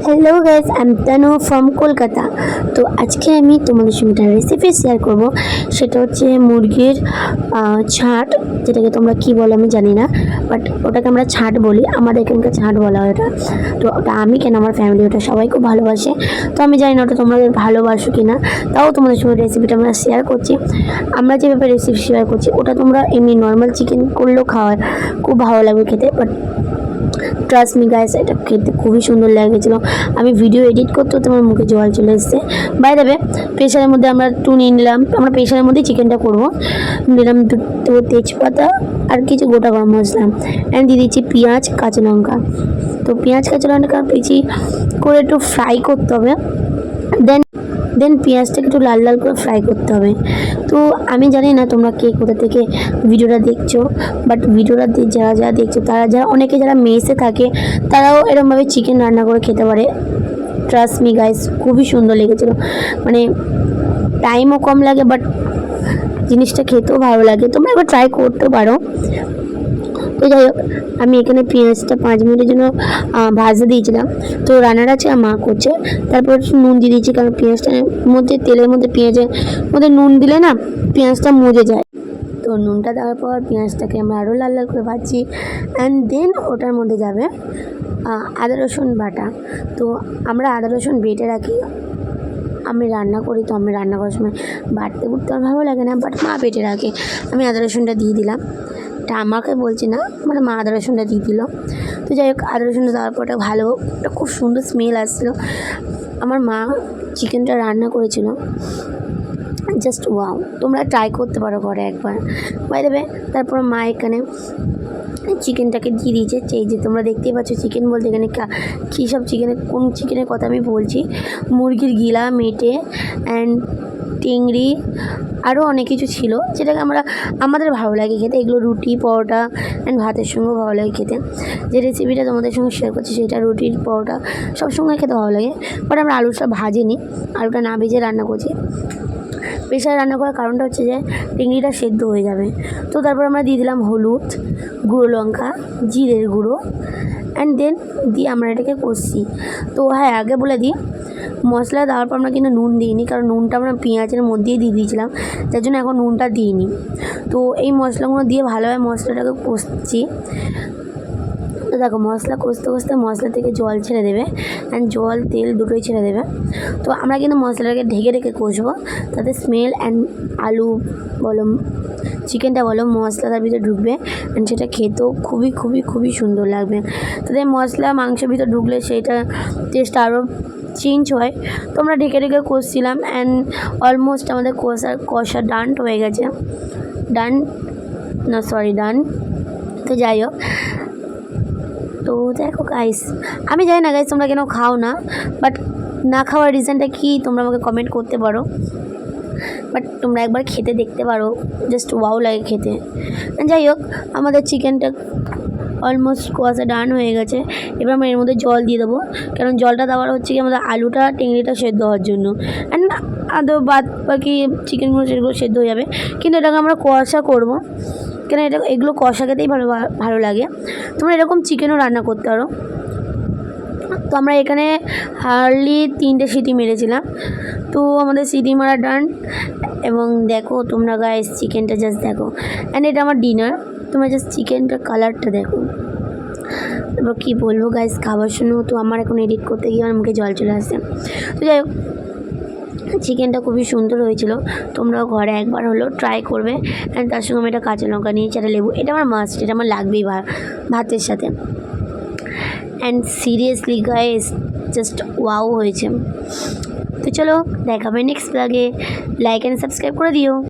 Hello guys, I am Tanu from Kolkata. তো আজকে আমি তোমাদের সঙ্গে একটা রেসিপি শেয়ার করব। সেটা হচ্ছে মুরগির ছাট, যেটাকে তোমরা কি বলো আমি জানি না, বাট ওটাকে আমরা ছাট বলি, আমাদের এখানকার ছাট বলা হয় ওটা। তো ওটা আমি কেন, আমার ফ্যামিলি ওটা সবাই খুব ভালোবাসে। তো আমি জানি না ওটা তোমাদের ভালোবাসো কি না, তাও তোমাদের সঙ্গে রেসিপিটা আমরা শেয়ার করছি। আমরা যেভাবে রেসিপি শেয়ার করছি ওটা তোমরা এমনি নর্মাল চিকেন করলেও খাওয়ার খুব ভালো লাগবে খেতে, বাট ট্রাস্ট মি গাইস, এটা খেতে খুবই সুন্দর লেগেছিলো। আমি ভিডিও এডিট করতেও তোমার মুখে জল চলে এসছে। বাই দেবে প্রেশারের মধ্যে আমরা নিয়ে নিলাম, আমরা প্রেশারের মধ্যে চিকেনটা করবো। নিলাম দুটো তেজপাতা আর কিছু গোটা গরম মশলা, অ্যান্ড দিয়ে দিচ্ছি পেঁয়াজ কাঁচা লঙ্কা। তো পেঁয়াজ কাঁচা লঙ্কা পেঁচি করে একটু ফ্রাই করতে হবে। দেন পেঁয়াজটাকে একটু লাল লাল করে ফ্রাই করতে হবে। তো আমি জানি না তোমরা কে কোথা থেকে ভিডিওটা দেখছো, বাট ভিডিওটা যারা দেখছো যারা অনেকে যারা মেসে থাকে তারাও এরকমভাবে চিকেন রান্না করে খেতে পারে। ট্রাস্ট মি গাইস, খুবই সুন্দর লেগেছিলো। মানে টাইমও কম লাগে, বাট জিনিসটা খেতেও ভালো লাগে। তোমরা একবার ট্রাই করতে পারো। তো যাই হোক, আমি এখানে পেঁয়াজটা 5 মিনিটের জন্য ভাজতে দিয়েছিলাম। তো রান্নাটা আছে মা করছে। তারপর নুন দিয়ে দিয়েছি, কারণ পেঁয়াজটার মধ্যে, তেলের মধ্যে পেঁয়াজের মধ্যে নুন দিলে না পেঁয়াজটা মজে যায়। তো নুনটা দেওয়ার পর পেঁয়াজটাকে আমরা আরও লাল লাল করে ভাজছি, অ্যান্ড দেন ওটার মধ্যে যাবে আদা রসুন বাটা। তো আমরা আদা রসুন বেটে রাখি, আমি রান্না করি, তো আমি রান্না করার সময় বাটতে বুটতে আমার ভালো লাগে না, বাট মা বেটে রাখে। আমি আদা রসুনটা দিয়ে দিলাম, এটা আমাকে বলছি না, মানে মা আদা রসুনটা দিয়ে দিল। তো যাই হোক, আদা রসুনটা দেওয়ার পর ভালো একটা খুব সুন্দর স্মেল আসছিলো। আমার মা চিকেনটা রান্না করেছিল, জাস্ট ওয়াও। তোমরা ট্রাই করতে পারো ঘরে একবার, বাই দেবে। তারপর মা এখানে চিকেনটাকে দিয়ে দিয়েছে। এই যে তোমরা দেখতেই পাচ্ছ, চিকেন বলতে এখানে কী সব চিকেনের, কোন চিকেনের কথা আমি বলছি, মুরগির গিলা, মেটে, অ্যান্ড চিংড়ি, আরও অনেক কিছু ছিল, যেটাকে আমাদের ভালো লাগে খেতে। এগুলো রুটি, পরোটা অ্যান্ড ভাতের সঙ্গেও ভালো লাগে খেতে। যে রেসিপিটা তোমাদের সঙ্গে শেয়ার করছি সেটা রুটি, পরোটা সব সঙ্গে খেতে ভালো লাগে। বাট আমরা আলুটা ভাজিনি, আলুটা না ভেজে রান্না করছি। প্রেশারে রান্না করার কারণটা হচ্ছে যে চিংড়িটা সেদ্ধ হয়ে যাবে। তো তারপর আমরা দিয়ে দিলাম হলুদ, গুঁড়ো লঙ্কা, জিরের গুঁড়ো, অ্যান্ড দেন দিয়ে আমরা এটাকে কষছি। তো হ্যাঁ, আগে বলে দিই, মশলা দেওয়ার পর আমরা কিন্তু নুন দিইনি, কারণ নুনটা আমরা পেঁয়াজের মধ্যেই দিয়ে দিয়েছিলাম, যার জন্য এখন নুনটা দিইনি। তো এই মশলাগুলো দিয়ে ভালোভাবে মশলাটাকে কষছি। তো দেখো, মশলা কষতে কষতে মশলা থেকে জল ছেড়ে দেবে, অ্যান্ড জল তেল দুটোই ছেড়ে দেবে। তো আমরা কিন্তু মশলাটাকে ঢেকে ঢেকে কষবো, তাতে স্মেল অ্যান্ড আলু বলো, চিকেনটা বলো, মশলা তার ভিতরে ঢুকবে, অ্যান্ড সেটা খেতেও খুবই খুবই খুবই সুন্দর লাগবে। তাদের মশলা মাংসের ভিতরে ঢুকলে সেইটা টেস্ট আরও চেঞ্জ হয়। তো আমরা ঢেকে ঢেকে কষছিলাম, অ্যান্ড অলমোস্ট আমাদের কষা ডান হয়ে গেছে। ডান। তো যাই হোক, তো দেখো গাইস, আমি জানি না গাইস তোমরা কেন খাও না, বাট না খাওয়ার রিজনটা কি তোমরা আমাকে কমেন্ট করতে পারো। বাট তোমরা একবার খেতে দেখতে পারো, জাস্ট ওয়াও লাগে খেতে। যাই হোক, আমাদের চিকেনটা অলমোস্ট কষা ডান হয়ে গেছে। এবার আমরা এর মধ্যে জল দিয়ে দেবো, কারণ জলটা দেওয়ার হচ্ছে কি আমাদের আলুটা, টেংরিটা সেদ্ধ হওয়ার জন্য, অ্যান্ড আদৌ বাদ বাকি চিকেনগুলো সেগুলো সেদ্ধ হয়ে যাবে। কিন্তু এটাকে আমরা কষা করবো, কেন এগুলো কষা খেতেই ভালো লাগে। তোমরা এরকম চিকেনও রান্না করতে পারো। তো আমরা এখানে হার্ডলি 3টে সিটি মেরেছিলাম। তো আমাদের সিটি মারা ডান। এবং দেখো তোমরা গাইস, চিকেনটা জাস্ট দেখো, অ্যান্ড এটা আমার ডিনার। তোমরা জাস্ট চিকেনটার কালারটা দেখো। এবার কী বলবো গাইস, খাবার শুনেও তো আমার এখন এডিট করতে গিয়ে আমার মুখে জল চলে আসছে। তো যাই হোক, চিকেনটা খুবই সুন্দর হয়েছিল। তোমরাও ঘরে একবার হলেও ট্রাই করবে, অ্যান্ড তার সঙ্গে আমি একটা কাঁচা লঙ্কা নিয়েছি, একটা লেবু, এটা আমার মাস্ট, এটা আমার লাগবেই ভাতের সাথে। And seriously guys, just wow হয়েছে। তো চলো, দেখাবে নেক্সট ব্লগে। লাইক অ্যান্ড সাবস্ক্রাইব করে দিও।